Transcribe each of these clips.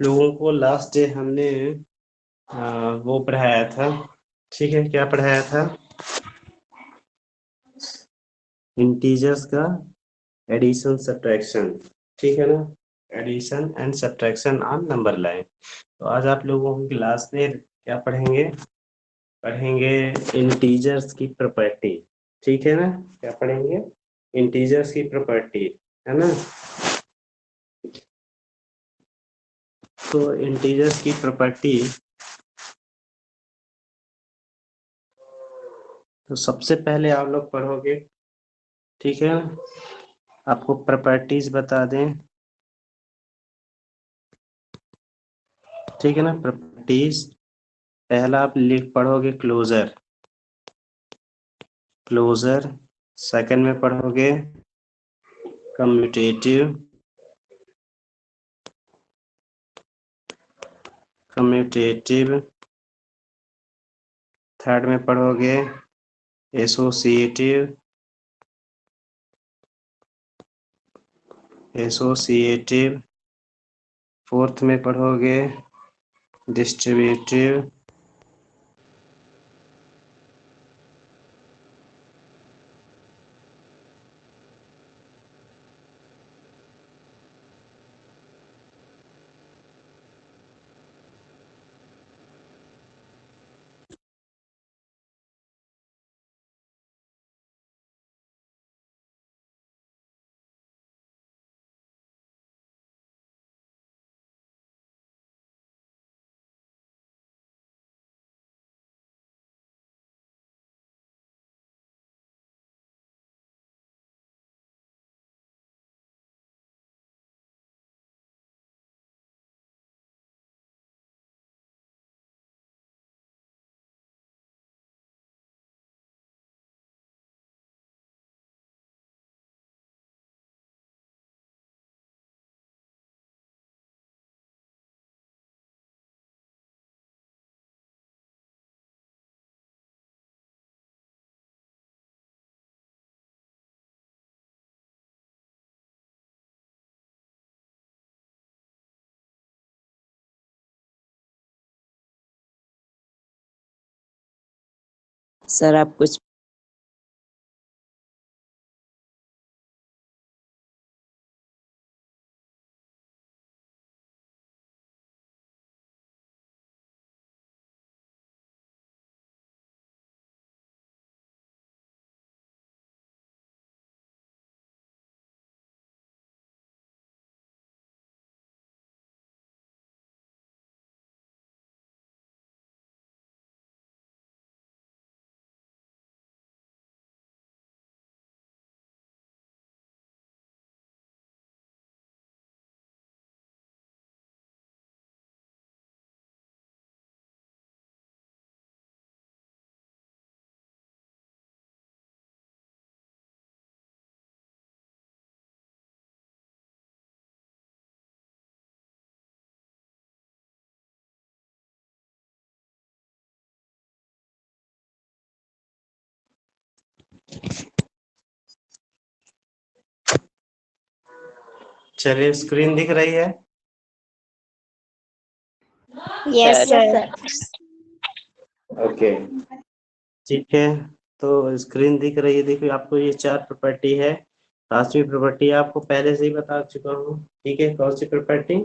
आप लोगों को लास्ट डे हमने वो पढ़ाया था। ठीक है, क्या पढ़ाया था? इंटीजर्स का एडिशन सब्ट्रैक्शन। ठीक है ना? Addition and subtraction on number line. तो आज आप लोगों की क्लास में क्या पढ़ेंगे? पढ़ेंगे इंटीजर्स की प्रॉपर्टी। ठीक है ना? क्या पढ़ेंगे? इंटीजर्स की प्रॉपर्टी, है ना? तो इंटीजर्स की प्रॉपर्टी, तो सबसे पहले आप लोग पढ़ोगे। ठीक है, आपको प्रॉपर्टीज बता दें। ठीक है ना? प्रॉपर्टीज पहला आप लिख पढ़ोगे क्लोजर। क्लोजर सेकंड में पढ़ोगे कम्यूटेटिव। कम्यूटेटिव थर्ड में पढ़ोगे एसोसिएटिव। एसोसिएटिव फोर्थ में पढ़ोगे डिस्ट्रीब्यूटिव। सर आप कुछ चलिए, स्क्रीन दिख रही है? Yes sir. ओके, ठीक है। तो स्क्रीन दिख रही है, देखिए आपको ये चार प्रॉपर्टी है। पांचवी प्रॉपर्टी आपको पहले से ही बता चुका हूँ। ठीक है, कौन सी property?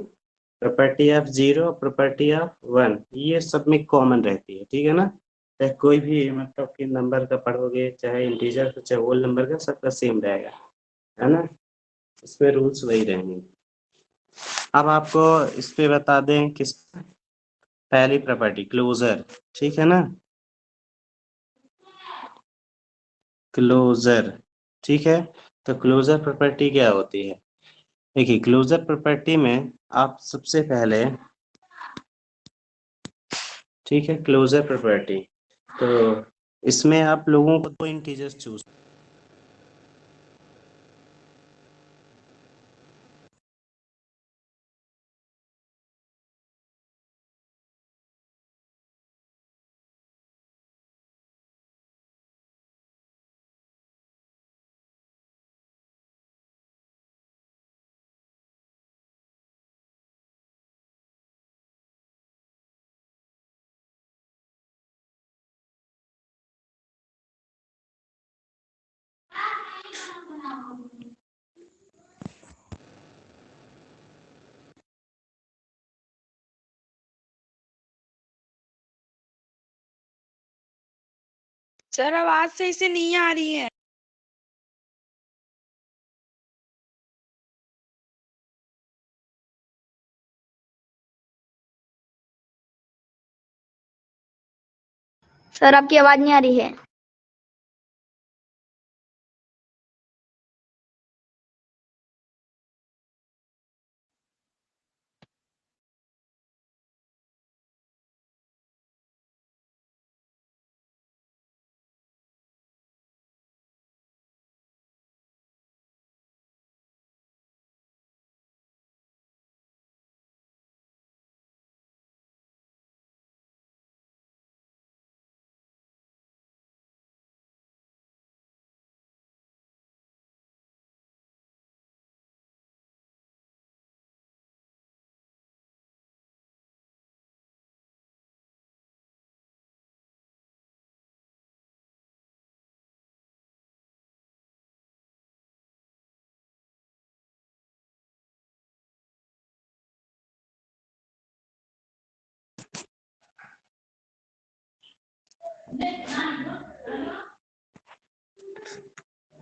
Property of zero, property of one, ये सब में कॉमन रहती है। ठीक है ना? चाहे कोई भी मतलब कि नंबर का पढ़ोगे, चाहे इंटीजर का चाहे होल नंबर का, सबका सेम रहेगा, है ना? इसमें रूल्स वही रहेंगे। अब आपको इस पे बता दें किस पहली प्रॉपर्टी क्लोजर। ठीक है ना? क्लोजर, ठीक है। तो क्लोजर प्रॉपर्टी क्या होती है? देखिए, क्लोजर प्रॉपर्टी में आप सबसे पहले, ठीक है, क्लोजर प्रॉपर्टी, तो इसमें आप लोगों को दो इंटीजर्स चूज सर आवाज सही से नहीं आ रही है। सर आपकी आवाज नहीं आ रही है।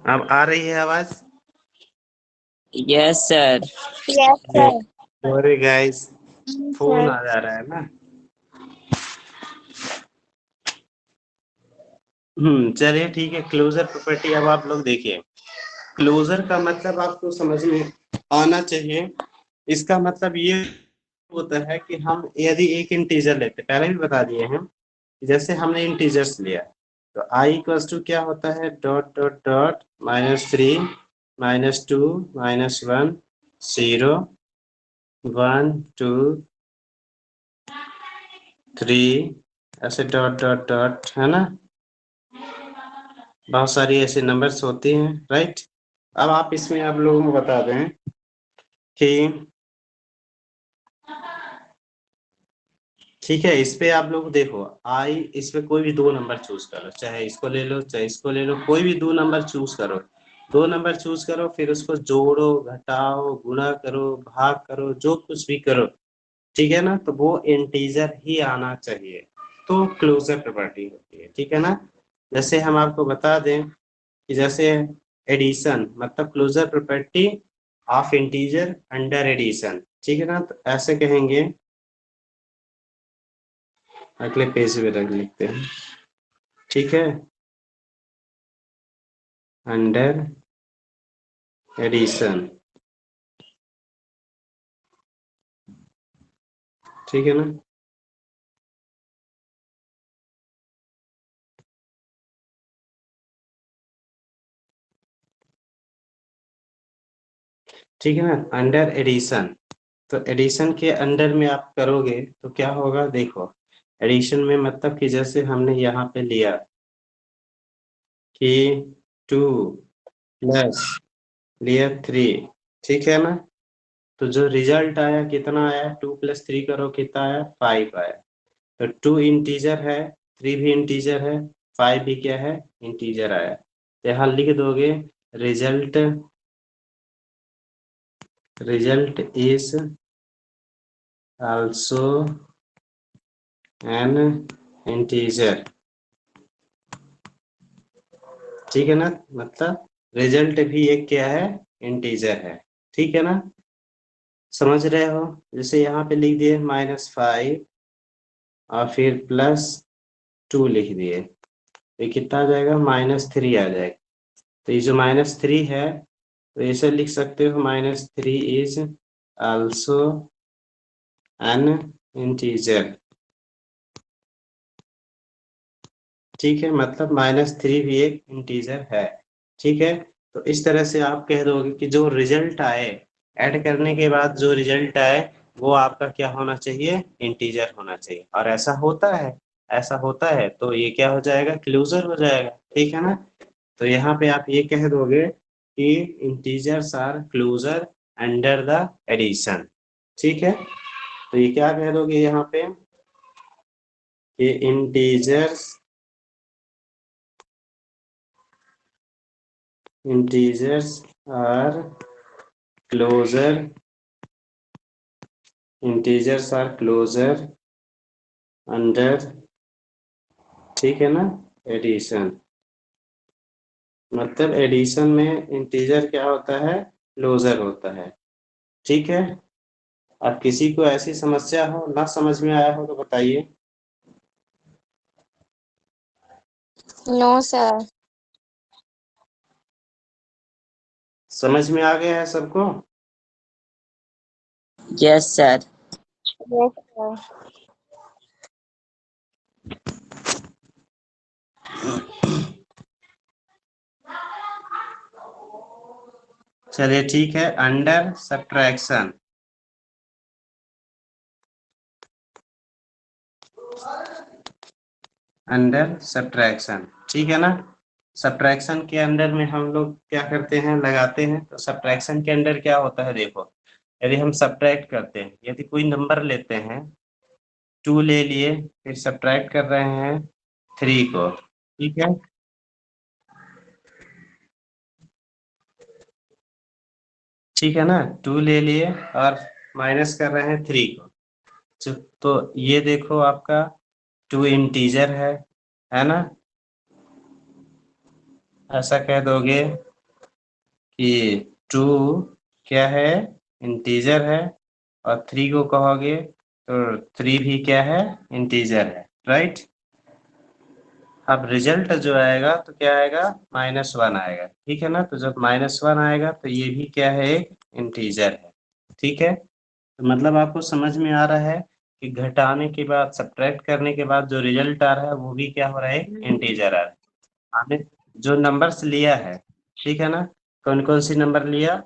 अब आ रही है आवाज? Yes sir. Yes sir. Sorry guys, phone आ जा रहा है ना। चलिए ठीक है। क्लोजर प्रॉपर्टी अब आप लोग देखिए। क्लोजर का मतलब आपको समझ में आना चाहिए। इसका मतलब ये होता है कि हम यदि एक इंटीजर लेते, पहले भी बता दिए हैं, जैसे हमने इंटीजर्स लिया तो i इक्वल्स टू क्या होता है, डॉट डॉट डॉट -3 -2 -1 0 1 2 3 ऐसे डॉट डॉट डॉट, है ना। बहुत सारी ऐसे नंबर्स होती हैं, राइट। अब आप इसमें आप लोगों को बता दें कि ठीक है, इस पे आप लोग देखो आई, इस पे कोई भी दो नंबर चूज करो, चाहे इसको ले लो चाहे इसको ले लो, कोई भी दो नंबर चूज करो। दो नंबर चूज करो, फिर उसको जोड़ो, घटाओ, गुणा करो, भाग करो, जो कुछ भी करो, ठीक है ना, तो वो इंटीजर ही आना चाहिए, तो क्लोजर प्रॉपर्टी होती है, ठीक है ना। जैसे हम आपको बता दें कि जैसे एडिशन मतलब closure property of integer under addition, ठीक है ना, तो ऐसे कहेंगे, अगले पेज पे रख लिखते हैं, ठीक है, अंडर एडिशन, ठीक है ना। ठीक है ना, अंडर एडिशन, तो एडिशन के अंडर में आप करोगे तो क्या होगा, देखो एडिशन में मतलब कि जैसे हमने यहाँ पे लिया कि 2 प्लस लिया 3, ठीक है ना, तो जो रिजल्ट आया कितना आया, 2 + 3 करो कितना आया, 5 आया। तो 2 इंटीजर है, 3 भी इंटीजर है, 5 भी क्या है, इंटीजर आया। तो यहाँ लिख दोगे result, result is also an integer, ठीक है ना, मतलब रिजल्ट भी एक क्या है, इंटीजर है, ठीक है ना। समझ रहे हो, जैसे यहाँ पे लिख दिए -5 और फिर +2 लिख दिए, ये कितना आ जाएगा, -3 आ जाएगा। तो ये जो -3 है तो ऐसे लिख सकते हो, -3 इज आल्सो एन इंटीजर, ठीक है, मतलब -3 भी एक इंटीजर है, ठीक है। तो इस तरह से आप कह दोगे कि जो रिजल्ट आए, ऐड करने के बाद जो रिजल्ट आए वो आपका क्या होना चाहिए, इंटीजर होना चाहिए, और ऐसा होता है, ऐसा होता है तो ये क्या हो जाएगा, क्लोजर हो जाएगा, ठीक है ना। तो यहाँ पे आप ये कह दोगे कि integers are closure under the addition, ठीक है। तो ये क्या कह दोगे यहाँ पे कि integers integers are closer under, ठीक है ना, एडिशन। मतलब एडिशन में इंटीजर क्या होता है, क्लोजर होता है। ठीक है, अब किसी को ऐसी समस्या हो, ना समझ में आया हो तो बताइए। No sir. समझ में आ गया है सबको? Yes sir. Yes sir. चलिए ठीक है, अंडर सब्ट्रैक्शन। अंडर सब्ट्रैक्शन, ठीक है ना। सब्ट्रैक्शन के अंडर में हम लोग क्या करते हैं, लगाते हैं। तो सब्ट्रैक्शन के अंडर क्या होता है, देखो, यदि हम सब्ट्रैक्ट करते हैं, यदि कोई नंबर लेते हैं, 2 ले लिए, फिर सब्ट्रैक्ट कर रहे हैं 3 को, ठीक है। ठीक है ना, 2 ले लिए और माइनस कर रहे हैं 3 को। तो ये देखो आपका 2 इंटीजर है ना। ऐसा कह दोगे कि 2 क्या है, इंटीजर है, और 3 को कहोगे तो 3 भी क्या है, इंटीजर है, राइट। अब रिजल्ट जो आएगा तो क्या आएगा, -1 आएगा, ठीक है ना। तो जब -1 आएगा तो ये भी क्या है, एक इंटीजर है, ठीक है। तो मतलब आपको समझ में आ रहा है कि घटाने के बाद, सब्ट्रैक्ट करने के बाद जो रिजल्ट आ रहा है वो भी क्या हो रहा है, इंटीजर आ रहा है। हमने जो नंबर्स लिया है, ठीक है ना, कौन कौन सी नंबर लिया,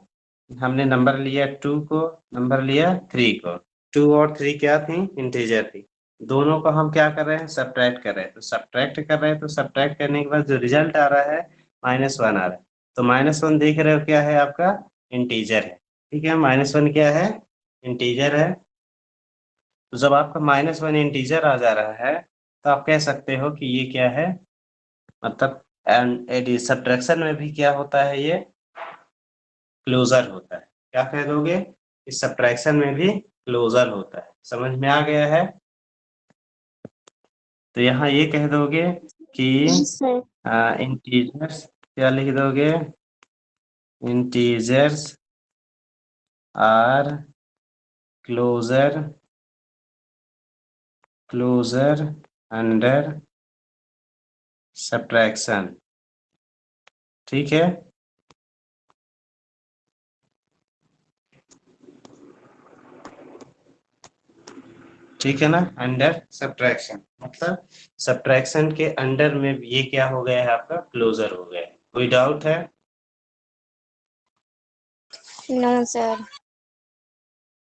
हमने नंबर लिया 2 को, नंबर लिया 3 को। 2 और 3 क्या थी, इंटीजर थी। दोनों को हम क्या कर रहे हैं, सब्ट्रैक्ट कर रहे हैं। तो सब्ट्रैक्ट कर रहे हैं, तो सब्ट्रैक्ट करने के बाद जो रिजल्ट आ रहा है, -1 आ रहा है। तो -1 देख रहे हो क्या है, आपका इंटीजर है, ठीक है। -1 क्या है, इंटीजर है। तो जब आपका -1 इंटीजर आ जा रहा है, तो आप कह सकते हो कि ये क्या है, मतलब एडी सब्ट्रैक्शन में भी क्या होता है, ये क्लोजर होता है। क्या कह दोगे, इस सब्ट्रैक्शन में भी क्लोजर होता है। समझ में आ गया है? तो यहाँ ये कह दोगे कि सर। इंटीजर्स, क्या लिख दोगे, integers are closure under subtraction, ठीक है। ठीक है ना, अंडर सब्ट्रैक्शन मतलब सब्ट्रैक्शन के अंडर में ये क्या हो गया है, आपका क्लोजर हो गया है। कोई डाउट है? No sir.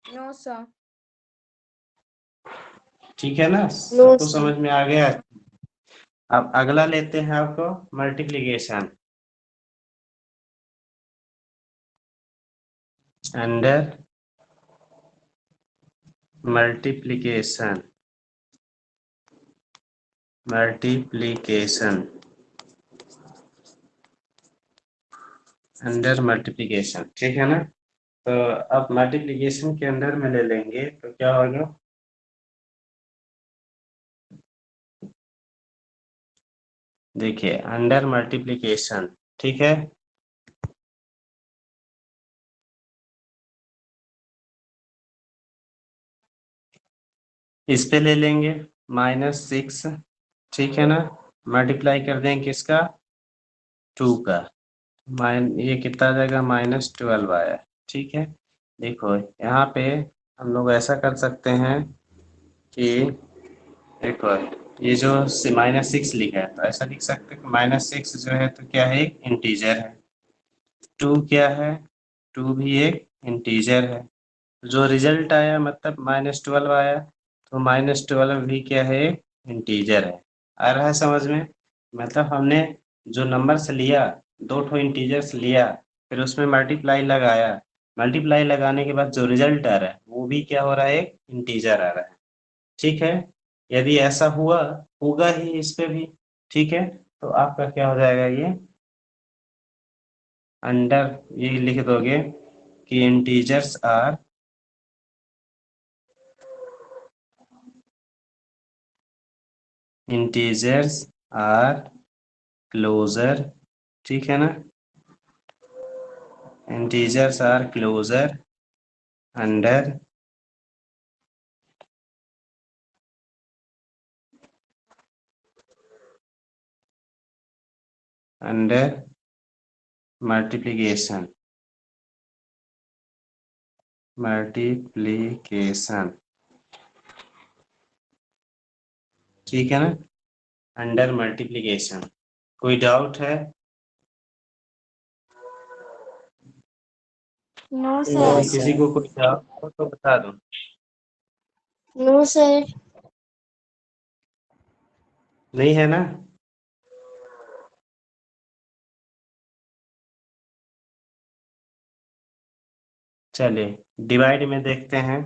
No sir. ठीक है ना, नो सबको सर। समझ में आ गया। अब अगला लेते हैं आपको multiplication. Under multiplication under multiplication, ठीक है ना। तो अब मल्टीप्लिकेशन के अंदर में ले लेंगे तो क्या होगा, देखिए अंडर मल्टीप्लिकेशन, ठीक है। इस पे ले लेंगे -6, ठीक है ना, मल्टीप्लाई कर देंगे किसका, 2 का। ये कितना आ जाएगा, -12 आया, ठीक है। देखो यहाँ पे हम लोग ऐसा कर सकते हैं कि देखो, ये जो -6 लिखा है, तो ऐसा लिख सकते हैं कि -6 जो है तो क्या है, एक इंटीजर है। 2 क्या है, 2 भी एक इंटीजर है। जो रिजल्ट आया मतलब -12 आया, तो -12 भी क्या है, एक इंटीजर है। आ रहा है समझ में? मतलब हमने जो नंबर्स लिया, 2 ठो इंटीजर्स लिया, फिर उसमें मल्टीप्लाई लगाया, मल्टीप्लाई लगाने के बाद जो रिजल्ट आ रहा है वो भी क्या हो रहा है, एक इंटीजर आ रहा है, ठीक है। यदि ऐसा हुआ, होगा ही इस पे भी, ठीक है। तो आपका क्या हो जाएगा, ये अंडर ये लिख दोगे कि इंटीजर्स आर क्लोजर, ठीक है ना, integers are closure under multiplication, ठीक है ना, अंडर मल्टीप्लिकेशन। कोई डाउट है? No, यदि sir. किसी को कोई डाउट हो तो बता दो। No, sir. नहीं है ना? चलिए डिवाइड में देखते हैं।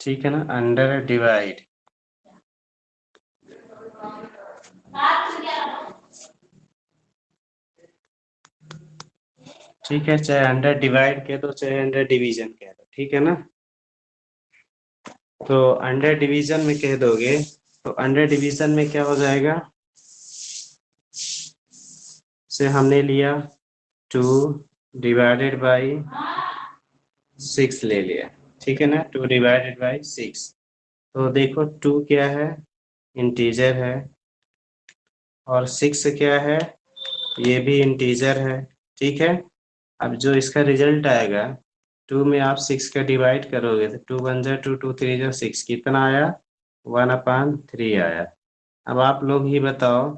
ठीक है ना, अंडर डिवाइड, ठीक है, चाहे अंडर डिवाइड कह दो चाहे अंडर डिवीजन कह दो, ठीक है ना। तो अंडर डिवीजन में कह दोगे तो अंडर डिवीजन में क्या हो जाएगा, से हमने लिया 2 डिवाइडेड बाई 6 ले लिया, ठीक है ना, 2 डिवाइडेड बाई 6। तो देखो 2 क्या है, इंटीजर है, और 6 क्या है, ये भी इंटीजर है, ठीक है। अब जो इसका रिजल्ट आएगा 2 में आप 6 का डिवाइड करोगे तो 2 1 जा 2 2 3 जा 6, कितना आया, 1/3 आया। अब आप लोग ही बताओ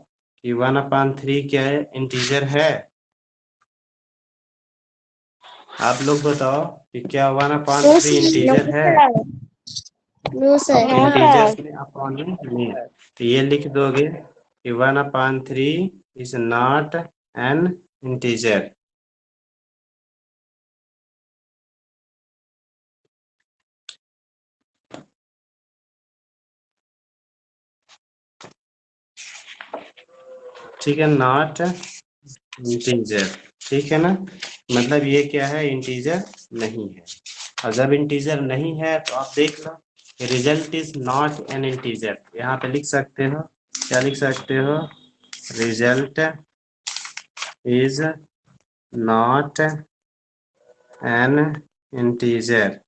कि 1/3 क्या है, इंटीजर है? आप लोग बताओ कि क्या 1/3 इंटीजर है? No, sir. इंटीजर्स में अपॉन में नहीं, तो ये लिख दोगे कि 1/3 इज नॉट एन इंटीजर। ठीक है, नॉट इंटीजर, ठीक है ना, मतलब ये क्या है, इंटीजर नहीं है। और जब इंटीजर नहीं है तो आप देख लो result is not an integer, यहाँ पे लिख सकते हो, क्या लिख सकते हो, result is not an integer.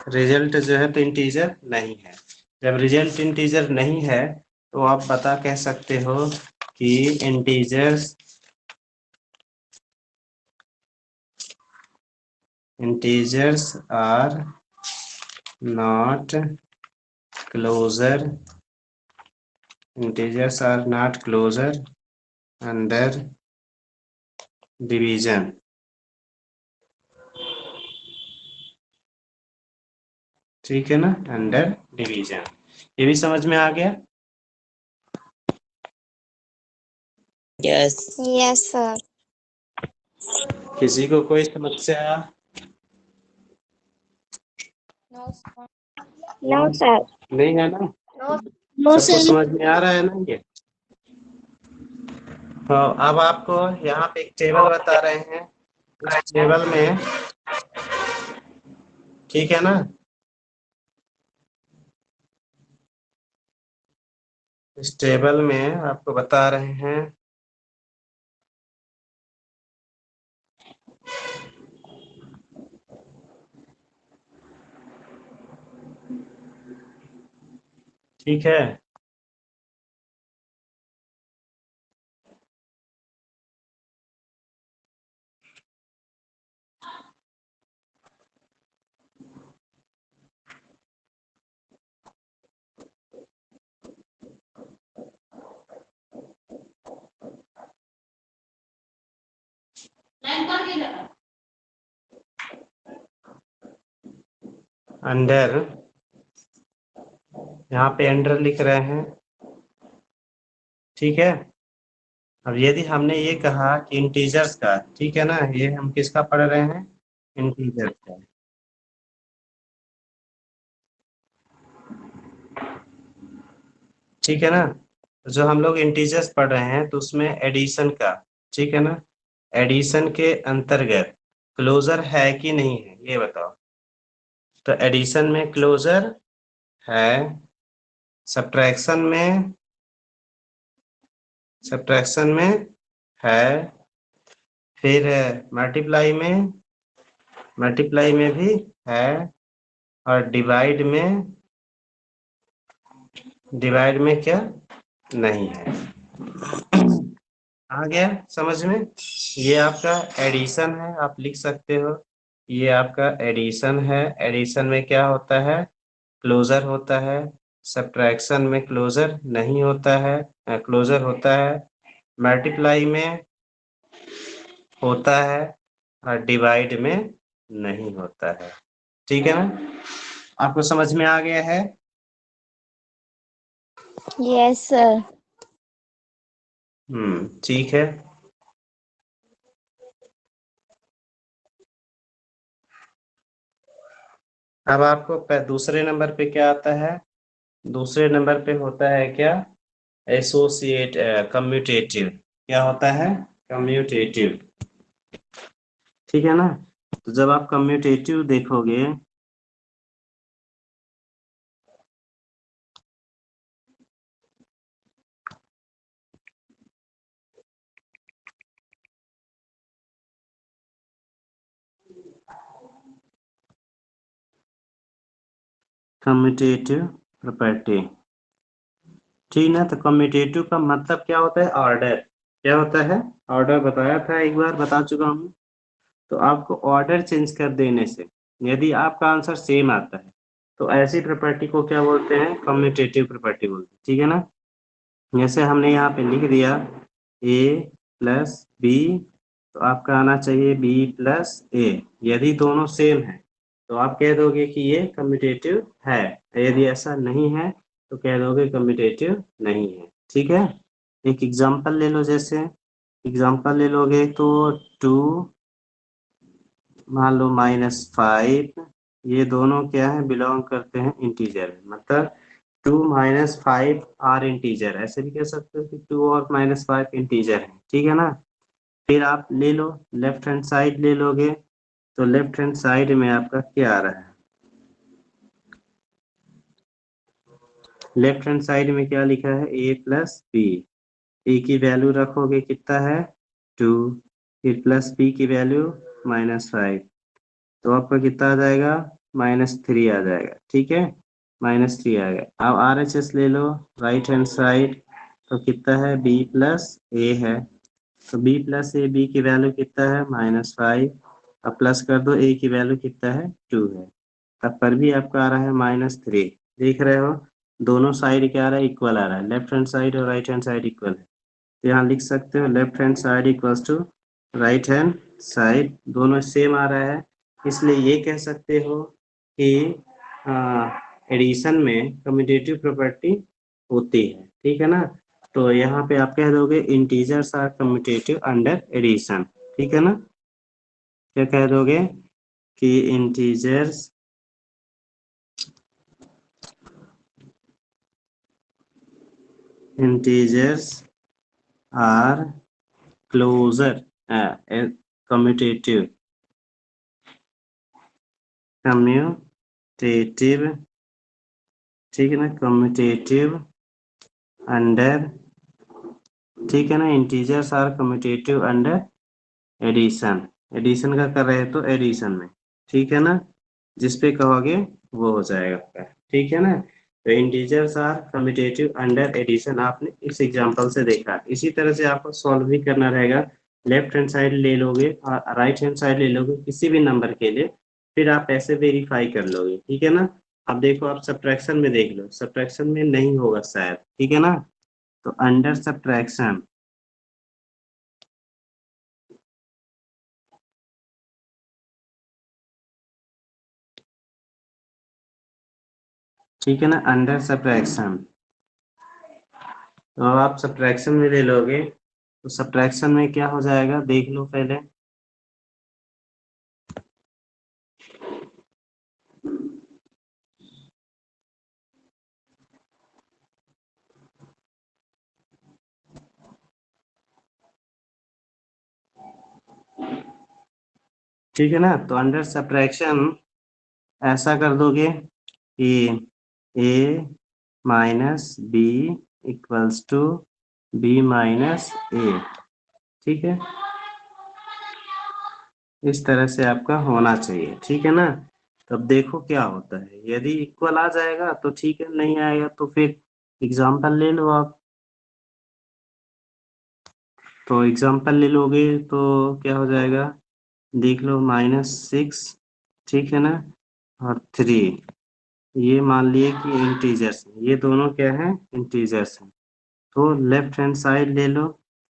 Result जो है तो इंटीजर नहीं है। जब रिजल्ट इंटीजर नहीं है तो आप बता कह सकते हो कि integers are not closure, integers are not closure under division. ठीक है ना, अंडर डिवीजन। ये भी समझ में आ गया? Yes. Yes, sir. किसी को कोई समस्या? No, sir. No, sir. नहीं है ना? No, सबको sir. समझ में आ रहा है ना ये? तो अब आपको यहाँ पे एक टेबल बता रहे हैं, इस टेबल में, ठीक है ना, इस टेबल में आपको बता रहे हैं ठीक है। अंडर, यहाँ पे अंडर लिख रहे हैं, ठीक है। अब यदि हमने ये कहा कि इंटीजर्स का, ठीक है ना, ये हम किसका पढ़ रहे हैं, इंटीजर है। ठीक है ना। जो हम लोग इंटीजर्स पढ़ रहे हैं तो उसमें एडिशन का, ठीक है ना, एडिशन के अंतर्गत क्लोजर है कि नहीं है ये बताओ। तो एडिशन में क्लोजर है, सब्ट्रैक्शन में है, फिर मल्टीप्लाई में भी है, और डिवाइड में क्या नहीं है। आ गया समझ में। ये आपका एडिशन है, आप लिख सकते हो। ये आपका एडिशन है, एडिशन में क्या होता है, क्लोजर होता है। सब्ट्रैक्शन में क्लोजर नहीं होता है, क्लोजर होता है। मल्टीप्लाई में होता है, और डिवाइड में नहीं होता है। ठीक है ना, आपको समझ में आ गया है। Yes, sir. ठीक है। अब आपको दूसरे नंबर पे क्या आता है, दूसरे नंबर पे होता है क्या, एसोसिएट कम्यूटेटिव। क्या होता है, कम्यूटेटिव। ठीक है ना। तो जब आप कम्यूटेटिव देखोगे, कम्यूटेटिव प्रॉपर्टी, ठीक ना। तो कम्यूटेटिव का मतलब क्या होता है, ऑर्डर। क्या होता है, ऑर्डर बताया था, एक बार बता चुका हूँ। तो आपको ऑर्डर चेंज कर देने से यदि आपका आंसर सेम आता है तो ऐसी प्रॉपर्टी को क्या बोलते हैं, कम्यूटेटिव प्रॉपर्टी बोलते हैं। ठीक है ना। जैसे हमने यहाँ पे लिख दिया a प्लस बी, तो आपका आना चाहिए b प्लस ए। यदि दोनों सेम है तो आप कह दोगे कि ये कम्यूटेटिव है, यदि ऐसा नहीं है तो कह दोगे कम्यूटेटिव नहीं है। ठीक है। एक एग्जांपल ले लो, जैसे एग्जांपल ले लोगे तो 2 मान लो -5, ये दोनों क्या है, बिलोंग करते हैं इंटीजर, मतलब 2 - 5 आर इंटीजर। ऐसे भी कह सकते हो कि 2 और -5 इंटीजर है। ठीक है ना। फिर आप ले लो लेफ्ट हैंड साइड ले लोगे, तो लेफ्ट हैंड साइड में आपका क्या आ रहा है, लेफ्ट हैंड साइड में क्या लिखा है, a प्लस बी। ए की वैल्यू रखोगे कितना है 2, फिर प्लस बी की वैल्यू -5, तो आपका कितना आ जाएगा, -3 आ जाएगा। ठीक है, -3 आ गया। अब RHS ले लो राइट हैंड साइड, तो कितना है, b प्लस ए है, तो b प्लस ए, बी की वैल्यू कितना है, -5। अब प्लस कर दो, a की वैल्यू कितना है, 2 है। तब पर भी आपका आ रहा है -3। देख रहे हो, दोनों साइड क्या आ रहा है, इक्वल आ रहा है, लेफ्ट हैंड साइड और राइट हैंड साइड इक्वल है। तो यहाँ लिख सकते हो left hand side equals to right hand side, दोनों सेम आ रहा है। इसलिए ये कह सकते हो कि एडिशन में कम्यूटेटिव प्रॉपर्टी होती है। ठीक है ना। तो यहाँ पे आप कह दोगे integers are commutative under addition. ठीक है ना। क्या कह दोगे कि integers are closure commutative commutative ठीक है ना, कम्यूटेटिव अंडर, ठीक है ना, integers are commutative under addition. Addition का कर रहे तो एडिशन में, ठीक है ना, जिस पे कहोगे वो हो जाएगा आपका। ठीक है ना। तो integers are commutative under addition आपने इस एग्जांपल से देखा। इसी तरह से आपको सॉल्व भी करना रहेगा। लेफ्ट हैंड साइड ले लोगे और राइट हैंड साइड ले लोगे किसी भी नंबर के लिए, फिर आप ऐसे वेरीफाई कर लोगे। ठीक है ना। अब देखो, आप सब्ट्रैक्शन में देख लो, सब्ट्रैक्शन में नहीं होगा शायद। ठीक है ना। तो अंडर सब्ट्रैक्शन, ठीक है ना, अंडर सब्ट्रैक्शन। तो अब आप सब्ट्रैक्शन में ले लोगे तो सब्ट्रैक्शन में क्या हो जाएगा, देख लो पहले। ठीक है ना। तो अंडर सब्ट्रैक्शन ऐसा कर दोगे कि a minus b equals to b minus a, ठीक है। इस तरह से आपका होना चाहिए, ठीक है ना। तब देखो क्या होता है, यदि इक्वल आ जाएगा तो ठीक है, नहीं आएगा तो फिर एग्जाम्पल ले लो आप। तो एग्जाम्पल ले लोगे तो क्या हो जाएगा, देख लो, -6, ठीक है ना, और 3, ये मान लिए कि इंटीजर्स, ये दोनों क्या है, इंटीजर्स हैं। तो लेफ्ट हैंड साइड ले लो,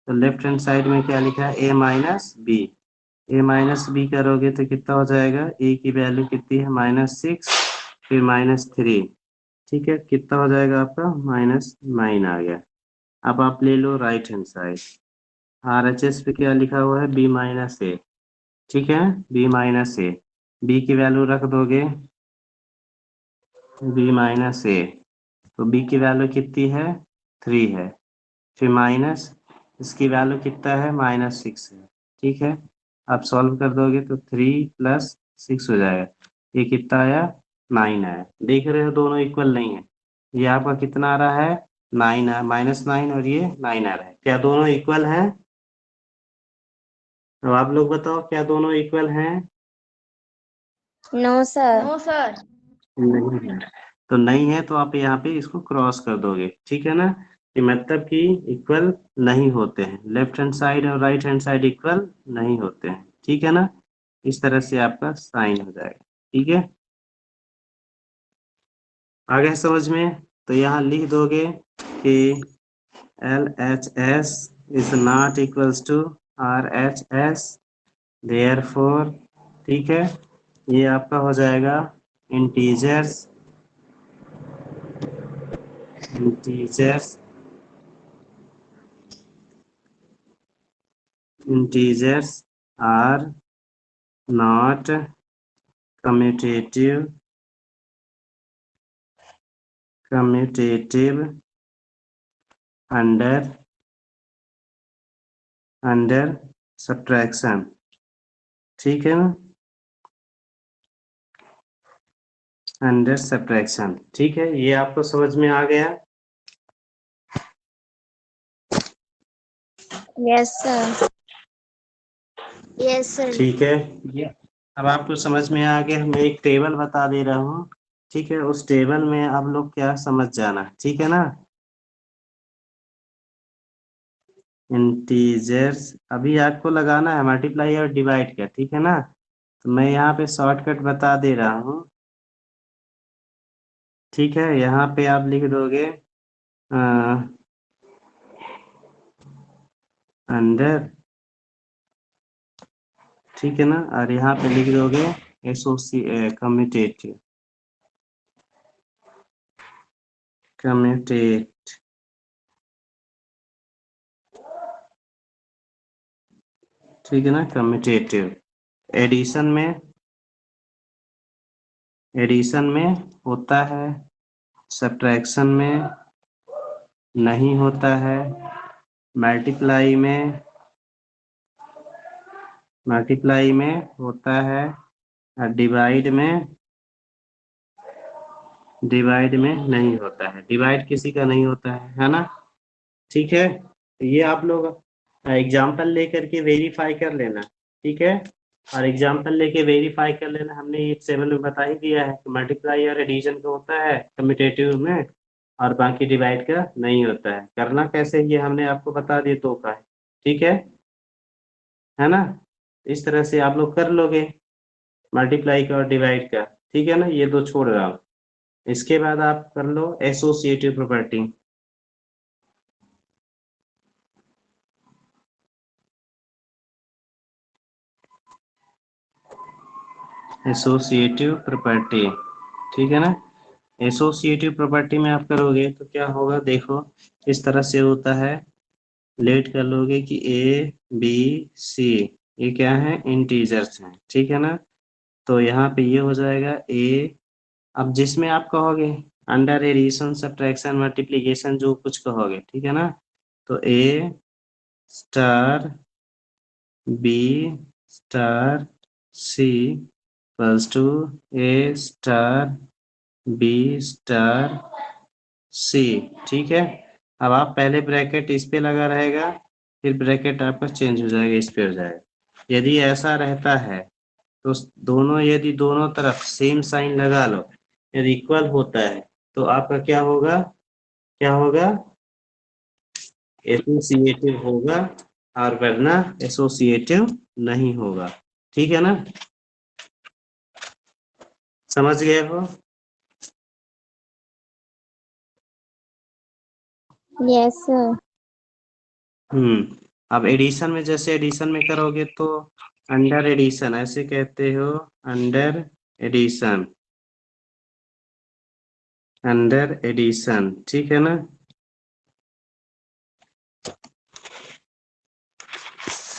तो लेफ्ट हैंड साइड में क्या लिखा है, a minus b. a minus b करोगे तो कितना हो जाएगा, a की वैल्यू कितनी है, -6, फिर -3, ठीक है, कितना हो जाएगा आपका, -9 आ गया। अब आप ले लो राइट हैंड साइड, RHS पे क्या लिखा हुआ है, b माइनस ए, ठीक है, b माइनस ए, b की वैल्यू रख दोगे b माइनस ए, तो b की वैल्यू कितनी है, 3 है, फिर माइनस, इसकी वैल्यू कितना है, -6 है, ठीक है। आप सॉल्व कर दोगे तो 3 + 6 हो जाएगा, ये कितना आया, 9 आया। देख रहे हो दोनों इक्वल नहीं है, ये आपका कितना आ रहा है, 9 है, -9, और ये 9 आ रहा है, क्या दोनों इक्वल हैं। तो आप लोग बताओ, क्या दोनों इक्वल हैं। No, sir. No sir. नहीं है, तो नहीं है तो आप यहाँ पे इसको क्रॉस कर दोगे, ठीक है ना। ये मतलब कि इक्वल नहीं होते हैं, लेफ्ट हैंड साइड और राइट हैंड साइड इक्वल नहीं होते हैं, ठीक है ना। इस तरह से आपका साइन हो जाएगा, ठीक है। आगे समझ में, तो यहाँ लिख दोगे कि LHS is not equals to RHS, therefore, ठीक है, ये आपका हो जाएगा इंटीजर्स, इंटीजर्स integers are not commutative under subtraction, ठीक है ना, अंडर सब्ट्रैक्शन, ठीक है। ये आपको समझ में आ गया। Yes, sir. Yes, sir. ठीक है, ये अब आपको समझ में आ गया। मैं एक टेबल बता दे रहा हूँ, ठीक है, उस टेबल में आप लोग क्या समझ जाना, ठीक है ना। इंटीजर्स अभी आपको लगाना है मल्टीप्लाई और डिवाइड का, ठीक है ना। तो मैं यहाँ पे शॉर्टकट बता दे रहा हूँ, ठीक है। यहाँ पे आप लिख दोगे अंडर, ठीक है ना, और यहाँ पे लिख दोगे कम्यूटेटिव, कम्यूटेट, ठीक है ना, कम्यूटेटिव। एडिशन में होता है, सब्ट्रैक्शन में नहीं होता है, मल्टीप्लाई में होता है, और डिवाइड में नहीं होता है। डिवाइड किसी का नहीं होता है ना, ठीक है। ये आप लोग एग्जाम्पल लेकर के वेरीफाई कर लेना, ठीक है। और एग्जाम्पल लेके वेरीफाई कर लेना, हमने ये टेबल में बता ही दिया है कि मल्टीप्लाई और एडिशन का होता है कम्यूटेटिव में, और बाकी डिवाइड का नहीं होता है। करना कैसे, ये हमने आपको बता दिया तो का है, ठीक है ना। इस तरह से आप लोग कर लोगे मल्टीप्लाई का और डिवाइड का, ठीक है ना। ये दो छोड़ रहा हूँ, इसके बाद आप कर लो एसोसिएटिव प्रॉपर्टी। एसोसिएटिव प्रॉपर्टी, ठीक है ना। एसोसिएटिव प्रॉपर्टी में आप करोगे तो क्या होगा, देखो इस तरह से होता है। लेट कर लोगे कि ए बी सी, ये क्या है, इंटीजर्स हैं, ठीक है ना। तो यहाँ पे ये हो जाएगा ए, अब जिसमें आप कहोगे अंडर एडिशन सब्ट्रैक्शन मल्टीप्लिकेशन जो कुछ कहोगे, ठीक है ना। तो A star B star C equals to A star B star C. ठीक है, अब आप पहले ब्रैकेट इस पे लगा रहेगा, फिर ब्रैकेट आपका चेंज हो जाएगा, इस पे हो जाएगा। यदि ऐसा रहता है तो दोनों, यदि दोनों तरफ सेम साइन लगा लो, यदि इक्वल होता है तो आपका क्या होगा, क्या होगा, एसोसिएटिव होगा, और वरना एसोसिएटिव नहीं होगा। ठीक है ना, समझ गए हो? Yes, sir. अब एडिशन में, जैसे एडिशन में करोगे तो अंडर एडिशन ऐसे कहते हो, अंडर एडिशन, अंडर एडिशन। ठीक है ना,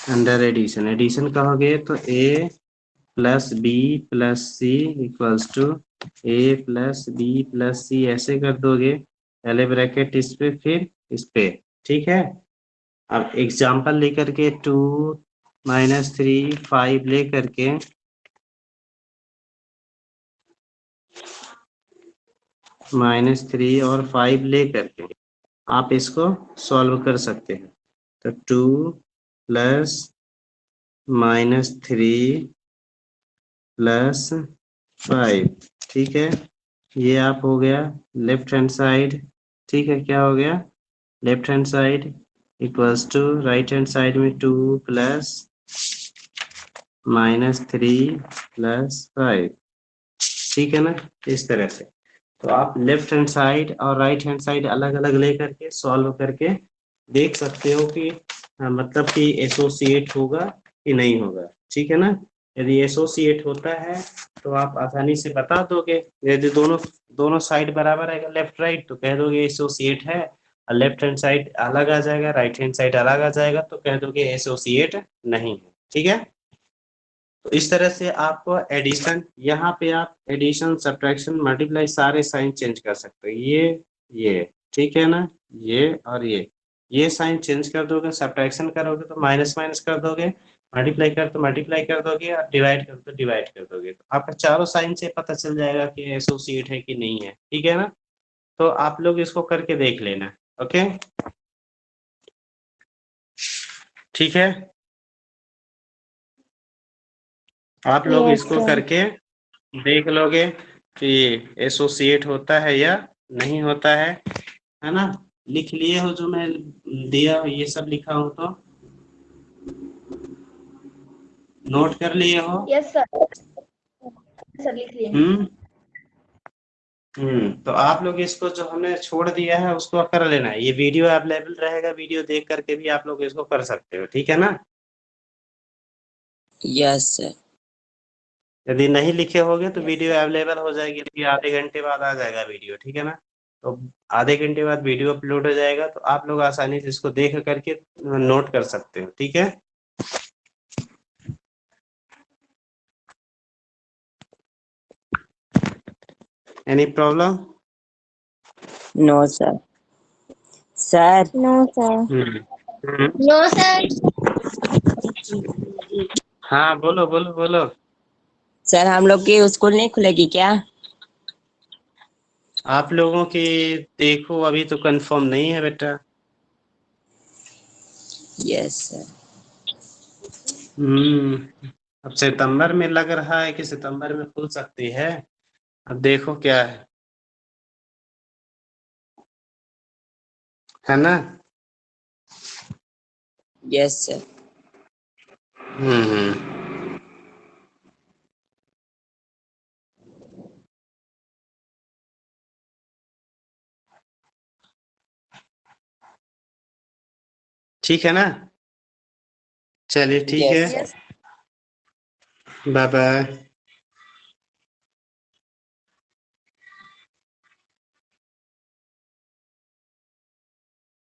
अंडर एडिशन, एडिशन कहोगे तो A plus B plus C equals to A plus B plus C, ऐसे कर दोगे, पहले ब्रैकेट इस पे फिर इस पे। ठीक है, अब एग्जाम्पल लेकर के 2 -3 5 लेकर के -3 और 5 लेकर के आप इसको सॉल्व कर सकते हैं। तो 2 प्लस -3 प्लस 5, ठीक है, ये आप हो गया लेफ्ट हैंड साइड। ठीक है, क्या हो गया, left hand side equals to right hand side में 2 प्लस -3 प्लस 5। ठीक है ना, इस तरह से। तो आप लेफ्ट हैंड साइड और राइट हैंड साइड अलग अलग लेकर के सॉल्व करके देख सकते हो कि मतलब कि एसोसिएट होगा कि नहीं होगा। ठीक है ना, यदि एसोसिएट होता है तो आप आसानी से बता दोगे। यदि दोनों दोनों साइड बराबर है लेफ्ट राइट तो कह दोगे एसोसिएट है, और लेफ्ट हैंड साइड अलग आ जाएगा, राइट हैंड साइड अलग आ जाएगा तो कह दोगे एसोसिएट नहीं है। ठीक है, तो इस तरह से आपको एडिशन, यहाँ पे आप एडिशन सब्ट्रैक्शन मल्टीप्लाई सारे साइन चेंज कर सकते हो। ये ठीक है ना, ये और ये साइन चेंज कर दोगे, सब्ट्रैक्शन करोगे तो माइनस माइनस कर दोगे, मल्टीप्लाई कर तो मल्टीप्लाई कर दोगे, और डिवाइड कर तो डिवाइड कर दोगे। तो आपका चारों साइन से पता चल जाएगा कि एसोसिएट है कि नहीं है। ठीक है ना, तो आप लोग इसको करके देख लेना। ओके, ठीक है, आप लोग Yes, इसको sir. करके देख लोगे कि एसोसिएट होता है या नहीं होता है ना। लिख लिए हो जो मैं दिया ये सब लिखा हूं तो नोट कर लिए हो? यस सर, सर लिख लिए। हम्म तो आप लोग इसको जो हमने छोड़ दिया है उसको कर लेना है। ये वीडियो अवेलेबल रहेगा, वीडियो देख करके भी आप लोग इसको कर सकते हो। ठीक है ना, Yes, sir. यदि नहीं लिखे होगे तो वीडियो अवेलेबल हो जाएगी, फिर आधे घंटे बाद आ जाएगा वीडियो। ठीक है ना, तो आधे घंटे बाद वीडियो अपलोड हो जाएगा तो आप लोग आसानी से इसको देख करके नोट कर सकते हो। ठीक है, any problem? No, sir. Sir, No, sir. No, sir. हाँ, बोलो बोलो बोलो। सर हम लोग की स्कूल नहीं खुलेगी क्या? आप लोगों की देखो अभी तो कंफर्म नहीं है बेटा। Yes, sir. अब सितंबर में लग रहा है कि सितंबर में खुल सकती है, अब देखो क्या है ना। Yes, sir. हम्म ठीक है ना, चलिए ठीक Yes, है, sir. Bye bye.